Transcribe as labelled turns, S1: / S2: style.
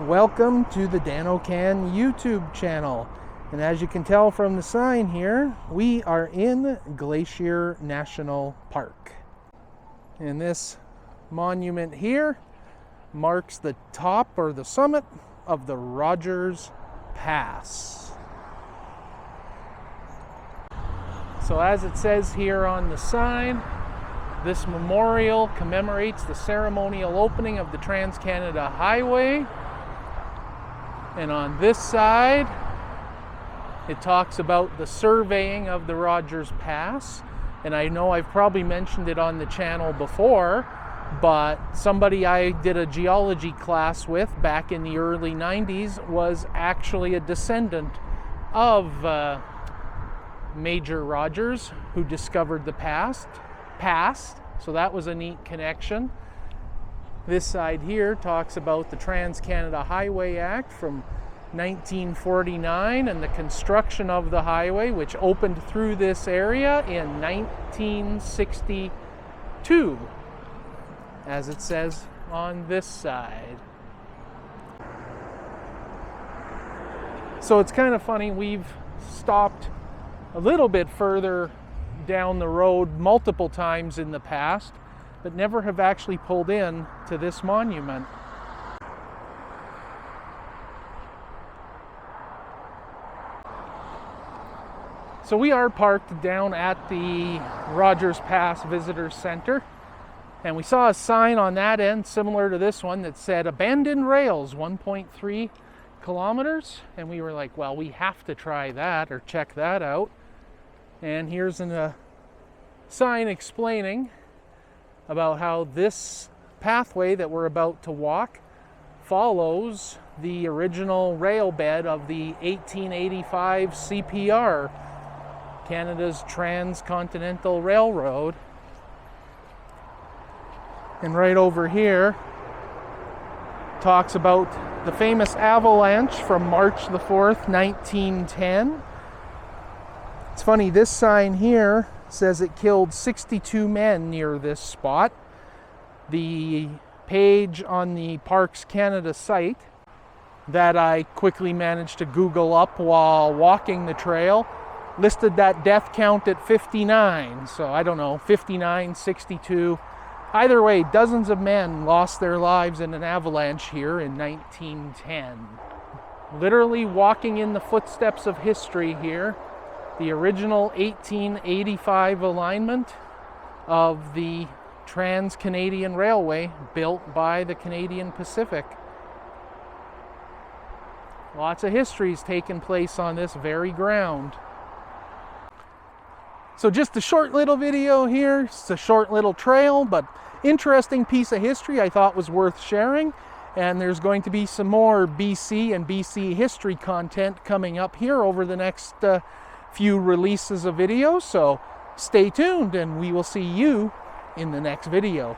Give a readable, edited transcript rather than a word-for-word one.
S1: Welcome to the Dan O'Can YouTube channel. And as you can tell from the sign here, we are in Glacier National Park. And this monument here marks the top or the summit of the Rogers Pass. So as it says here on the sign, this memorial commemorates the ceremonial opening of the Trans-Canada Highway. And on this side, it talks about the surveying of the Rogers Pass. And I know I've probably mentioned it on the channel before, but somebody I did a geology class with back in the early 90s was actually a descendant of Major Rogers, who discovered the pass. So that was a neat connection. This side here talks about the Trans-Canada Highway Act from 1949 and the construction of the highway, which opened through this area in 1962, as it says on this side. So it's kind of funny, we've stopped a little bit further down the road multiple times in the past, but never have actually pulled in to this monument. So we are parked down at the Rogers Pass Visitor Center, and we saw a sign on that end similar to this one that said abandoned rails 1.3 kilometers, and we were like, well, we have to try that or check that out. And here's a sign explaining about how this pathway that we're about to walk follows the original rail bed of the 1885 CPR, Canada's Transcontinental Railroad. And right over here talks about the famous avalanche from March the 4th, 1910. It's funny, this sign here says it killed 62 men near this spot. The page on the Parks Canada site that I quickly managed to Google up while walking the trail listed that death count at 59. So I don't know, 59, 62. Either way, dozens of men lost their lives in an avalanche here in 1910. Literally walking in the footsteps of history here. The original 1885 alignment of the Trans-Canadian Railway built by the Canadian Pacific. Lots of history's taken place on this very ground. So just a short little video here. It's a short little trail, but interesting piece of history I thought was worth sharing. And there's going to be some more BC and BC history content coming up here over the next few releases of videos, so stay tuned and we will see you in the next video.